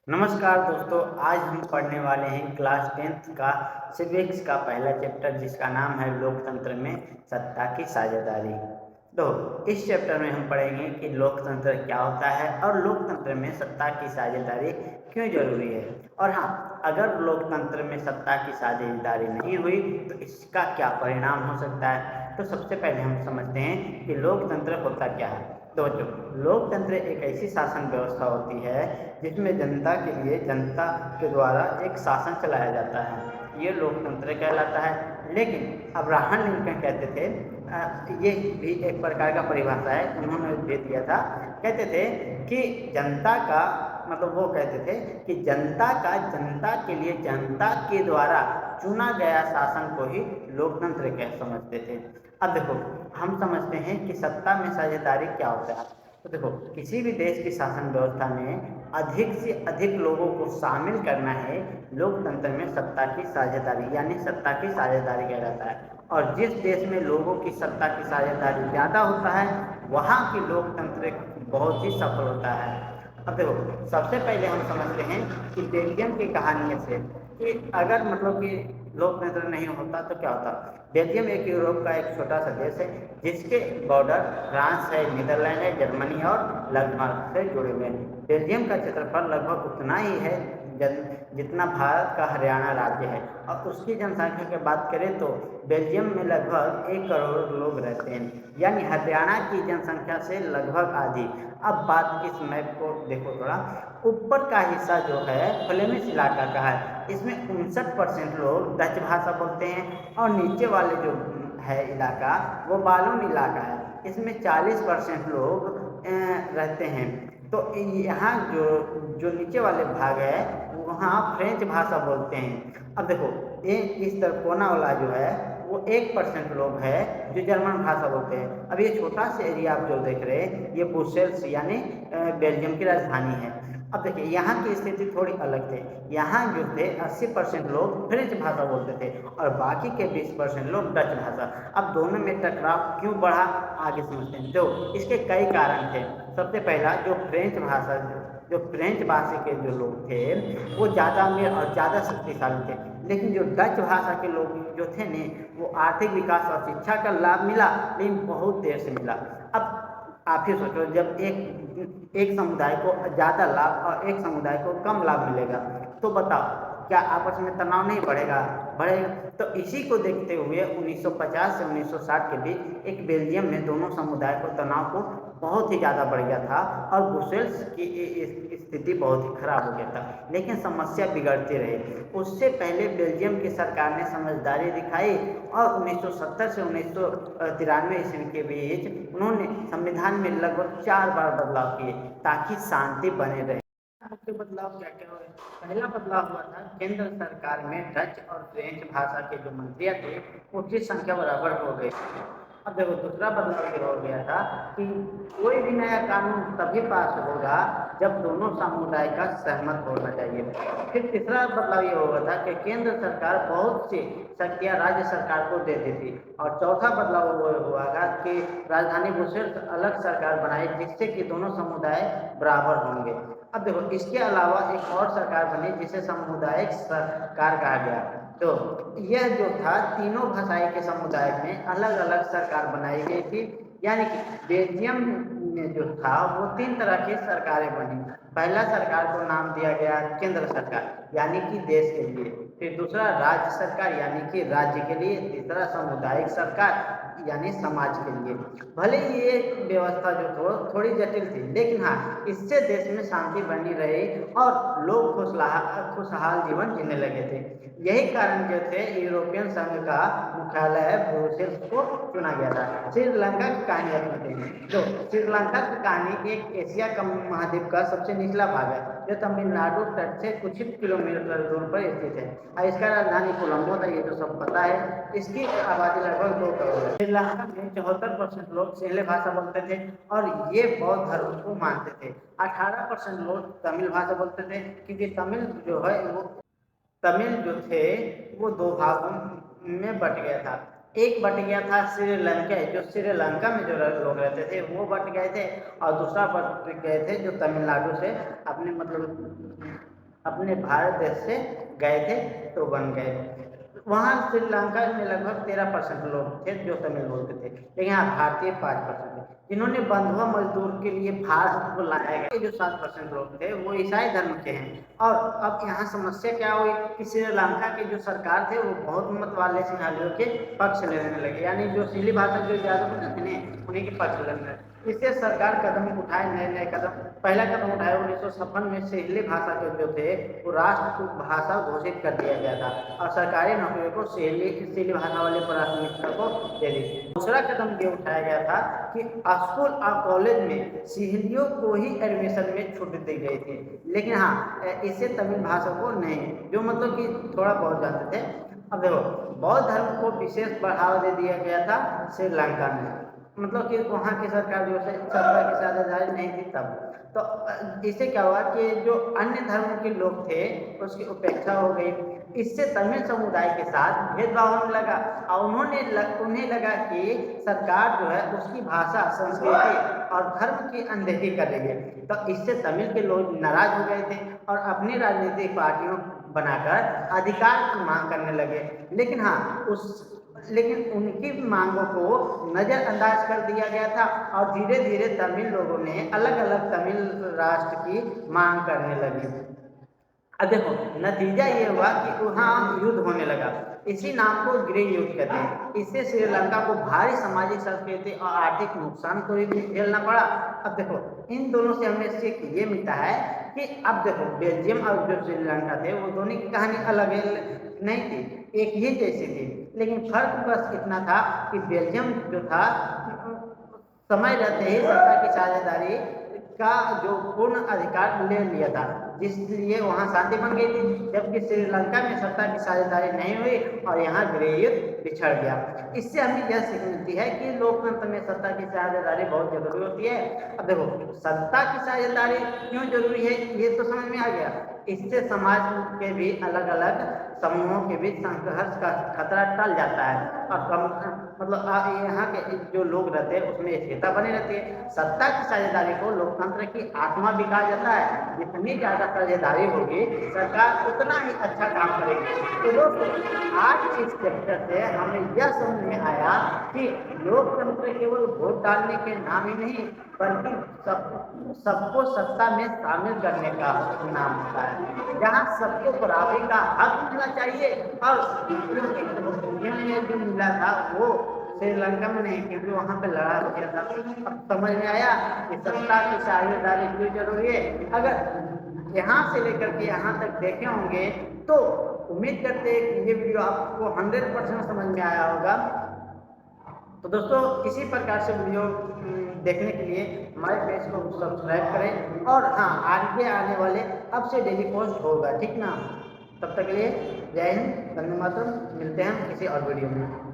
नमस्कार दोस्तों, आज हम पढ़ने वाले हैं क्लास 10th का सिविक्स का पहला चैप्टर जिसका नाम है लोकतंत्र में सत्ता की साझेदारी। तो इस चैप्टर में हम पढ़ेंगे कि लोकतंत्र क्या होता है और लोकतंत्र में सत्ता की साझेदारी क्यों जरूरी है। और हाँ, अगर लोकतंत्र में सत्ता की साझेदारी नहीं हुई तो इसका क्या परिणाम हो सकता है। तो सबसे पहले हम समझते हैं कि लोकतंत्र होता क्या है। तो बच्चों, लोकतंत्र एक ऐसी शासन व्यवस्था होती है जिसमें जनता के लिए जनता के द्वारा एक शासन चलाया जाता है, ये लोकतंत्र कहलाता है। लेकिन अब्राहम लिंकन कहते थे, ये भी एक प्रकार का परिभाषा है, उन्होंने दे दिया था। कहते थे कि जनता का मतलब वो कहते थे कि जनता का जनता के लिए जनता के द्वारा चुना गया शासन को ही लोकतंत्र कह समझते थे। अब देखो, हम समझते हैं कि सत्ता में साझेदारी क्या होता है। तो देखो, किसी भी देश की शासन व्यवस्था में अधिक से अधिक लोगों को शामिल करना है लोकतंत्र में सत्ता की साझेदारी यानी सत्ता की साझेदारी कहलाता है। और जिस देश में लोगों की सत्ता की साझेदारी ज़्यादा होता है वहाँ की लोकतंत्र बहुत ही सफल होता है। अब देखो, सबसे पहले हम समझते हैं कि बेल्जियम की कहानी से कि अगर मतलब कि लोकतंत्र नहीं होता तो क्या होता। बेल्जियम एक यूरोप का एक छोटा सा देश है जिसके बॉर्डर फ्रांस है, नीदरलैंड है, जर्मनी और लगभग से जुड़े हुए हैं। बेल्जियम का क्षेत्रफल लगभग उतना ही है जितना भारत का हरियाणा राज्य है। और उसकी जनसंख्या की बात करें तो बेल्जियम में लगभग 1 करोड़ लोग रहते हैं, यानी हरियाणा की जनसंख्या से लगभग आधी। अब बात इस मैप को देखो थोड़ा, ऊपर का हिस्सा जो है फ्लेमिश इलाका का है, इसमें 59% लोग डच भाषा बोलते हैं और नीचे वाले जो है इलाका वो बालून इलाका है, इसमें 40% लोग रहते हैं। तो यहाँ जो जो नीचे वाले भाग है वहाँ फ्रेंच भाषा बोलते हैं। अब देखो, ये इस तरफ कोना वाला जो है वो 1% लोग है जो जर्मन भाषा बोलते हैं। अब ये छोटा सा एरिया आप जो देख रहे हैं ये ब्रुसेल्स यानी बेल्जियम की राजधानी है। अब देखिए, यहाँ की स्थिति थोड़ी अलग थी। यहाँ जो थे 80% लोग फ्रेंच भाषा बोलते थे और बाकी के 20% लोग डच भाषा। अब दोनों में टकराव क्यों बढ़ा, आगे समझते हैं। जो इसके कई कारण थे। सबसे पहला, जो फ्रेंच भाषा के जो लोग थे वो ज़्यादा अमीर और ज़्यादा शक्तिशाली थे, लेकिन जो डच भाषा के लोग जो थे ने वो आर्थिक विकास और शिक्षा का लाभ मिला लेकिन बहुत देर से मिला। अब आप ही सोचो, जब एक समुदाय को ज़्यादा लाभ और एक समुदाय को कम लाभ मिलेगा तो बताओ क्या आपस में तनाव नहीं बढ़ेगा? बढ़ेगा। तो इसी को देखते हुए 1950 से 1960 के बीच एक बेल्जियम में दोनों समुदाय को तनाव को बहुत ही ज़्यादा बढ़ गया था और ब्रुसेल्स की स्थिति बहुत ही खराब हो गया था, लेकिन समस्या बिगड़ती रही। उससे पहले बेल्जियम की सरकार ने समझदारी दिखाई और 1970 से 1993 ईस्वी के बीच उन्होंने संविधान में लगभग 4 बार बदलाव किए ताकि शांति बने रहे। मुख्य बदलाव क्या क्या हुए? पहला बदलाव हुआ था केंद्र सरकार में डच और फ्रेंच भाषा के जो मंत्री थे उनकी संख्या बराबर हो गई। अब देखो, दूसरा बदलाव ये हो गया था कि कोई भी नया कानून तभी पास होगा जब दोनों समुदाय का सहमत होना चाहिए। फिर तीसरा बदलाव ये होगा था कि केंद्र सरकार बहुत सी शक्तियां राज्य सरकार को देती थी। और चौथा बदलाव वो हुआ था कि राजधानी ब्रुसेल्स अलग सरकार बनाई जिससे कि दोनों समुदाय बराबर होंगे। अब देखो, इसके अलावा एक और सरकार बनी जिसे सामुदायिक सरकार कहा गया। तो यह जो था तीनों भाषाई के समुदाय में अलग अलग सरकार बनाई गई थी, यानी कि बेल्जियम में जो था वो 3 तरह की सरकारें बनी। पहला सरकार को नाम दिया गया केंद्र सरकार यानी कि देश के लिए, फिर दूसरा राज्य सरकार यानी कि राज्य के लिए, तीसरा सामुदायिक सरकार यानी समाज के लिए। भले ही ये व्यवस्था जो थोड़ी जटिल थी, लेकिन हाँ, इससे देश में शांति बनी रही और लोग खुशहाल जीवन जीने लगे थे। यही कारण जो थे यूरोपियन संघ का मुख्यालय ब्रुसेल्स को चुना गया था। श्रीलंका की कहानी रखते हैं। जो श्रीलंका की कहानी एक एशिया का महाद्वीप का सबसे निचला भाग है जो तमिलनाडु तट से कुछ ही किलोमीटर दूर पर स्थित है और इसका राजधानी कोलंबो था, ये तो सब पता है। इसकी आबादी लगभग 2 करोड़ है। श्रीलंका में 74% लोग सिंहले भाषा बोलते थे और ये बौद्ध धर्म को मानते थे। 18% लोग तमिल भाषा बोलते थे, क्योंकि तमिल जो थे वो 2 भागों में बट गया था। एक बट गया था श्रीलंका, जो श्रीलंका में जो लोग रहते थे वो बट गए थे, और दूसरा बट गए थे जो तमिलनाडु से अपने मतलब अपने भारत देश से गए थे तो बन गए। वहाँ श्रीलंका में लगभग 13% लोग थे जो तमिल बोलते थे, लेकिन यहाँ भारतीय 5% थे। जिन्होंने बंधुआ मजदूर के लिए भारत को लाया गया, जो 7% लोग थे वो ईसाई धर्म के हैं। और अब यहाँ समस्या क्या हुई कि श्रीलंका के जो सरकार थे वो बहुत मत वाले सिंहालियों के पक्ष लेने लगे, यानी जो सिंहली भाषा जो ज़्यादा बोलते थे उन्हीं के पक्ष लेने लगे। इससे सरकार कदम उठाए, नए नए कदम। पहला कदम उठाया 1956 में सिंहली भाषा के जो थे वो राष्ट्र भाषा घोषित कर दिया गया था और सरकारी नौकरियों को सिंहली भाषा वाले प्राथमिकता को दे दी। दूसरा कदम ये उठाया गया था कि स्कूल और कॉलेज में सिंहलियों को ही एडमिशन में छूट दी गई थी, लेकिन हाँ इससे तमिल भाषा को नहीं, जो मतलब कि थोड़ा बहुत जानते थे। अब देखो, बौद्ध धर्म को विशेष बढ़ावा दे दिया गया था श्रीलंका में, मतलब कि वहाँ की सरकार जो है सत्ता की साझेदारी नहीं थी तब। तो इससे क्या हुआ कि जो अन्य धर्मों के लोग थे उसकी उपेक्षा हो गई। इससे तमिल समुदाय के साथ भेदभाव होने लगा और उन्हें लगा कि सरकार जो है उसकी भाषा, संस्कृति और धर्म की अनदेखी कर रही है। तो इससे तमिल के लोग नाराज हो गए थे और अपनी राजनीतिक पार्टियों बनाकर अधिकार की मांग करने लगे। लेकिन उनकी मांगों को नज़रअंदाज कर दिया गया था और धीरे धीरे तमिल लोगों ने अलग अलग तमिल राष्ट्र की मांग करने लगी। अब देखो, नतीजा ये हुआ कि वहाँ युद्ध होने लगा। इसी नाम को गृह युद्ध कहते हैं। इससे श्रीलंका को भारी सामाजिक, सांस्कृतिक और आर्थिक नुकसान को भी झेलना पड़ा। अब देखो, इन दोनों से हमें सीख ये मिलता है कि अब देखो, बेल्जियम और जो श्रीलंका थे वो दोनों की कहानी अलग नहीं थी, एक ही जैसी थी। लेकिन फर्क बस इतना था कि बेल्जियम जो था समय रहते ही सत्ता की साझेदारी का जो पूर्ण अधिकार ले लिया था, जिसलिए वहाँ शांति बन गई थी, जबकि श्रीलंका में सत्ता की साझेदारी नहीं हुई और यहाँ गृह युद्ध बिछड़ गया। इससे हमें यह सीख मिलती है कि लोकतंत्र में सत्ता की साझेदारी बहुत जरूरी होती है। अब देखो, सत्ता की साझेदारी क्यों जरूरी है ये तो समझ में आ गया। इससे समाज के भी अलग अलग समूहों के बीच संघर्ष का खतरा टल जाता है और मतलब यहाँ के जो लोग रहते हैं उसमें स्थिरता बनी रहती है। सत्ता की साझेदारी को लोकतंत्र की आत्मा भी कहा जाता है। जितनी ज़्यादा साझेदारी होगी सरकार उतना ही अच्छा काम करेगी। तो दोस्तों, आज इस चैप्टर से हमें यह समझ में आया कि लोकतंत्र केवल वोट डालने के नाम ही नहीं, बल्कि सबको सत्ता में शामिल करने का नाम होता है, जहाँ सबको बराबरी का हक मिलना चाहिए। और जो मिला था वो श्रीलंका में नहीं, क्योंकि वहाँ पे लड़ा गया था। अब समझ में आया कि सत्ता की साझेदारी क्यों जरूरी है। अगर यहाँ से लेकर के यहाँ तक देखे होंगे तो उम्मीद करते हैं कि ये वीडियो आपको 100% समझ में आया होगा। तो दोस्तों, इसी प्रकार से वीडियो देखने के लिए हमारे पेज को सब्सक्राइब करें और हाँ, आगे आने वाले अब से डेली पोस्ट होगा, ठीक ना। तब तक के लिए जय हिंद, वंदे मातरम। मिलते हैं हम किसी और वीडियो में।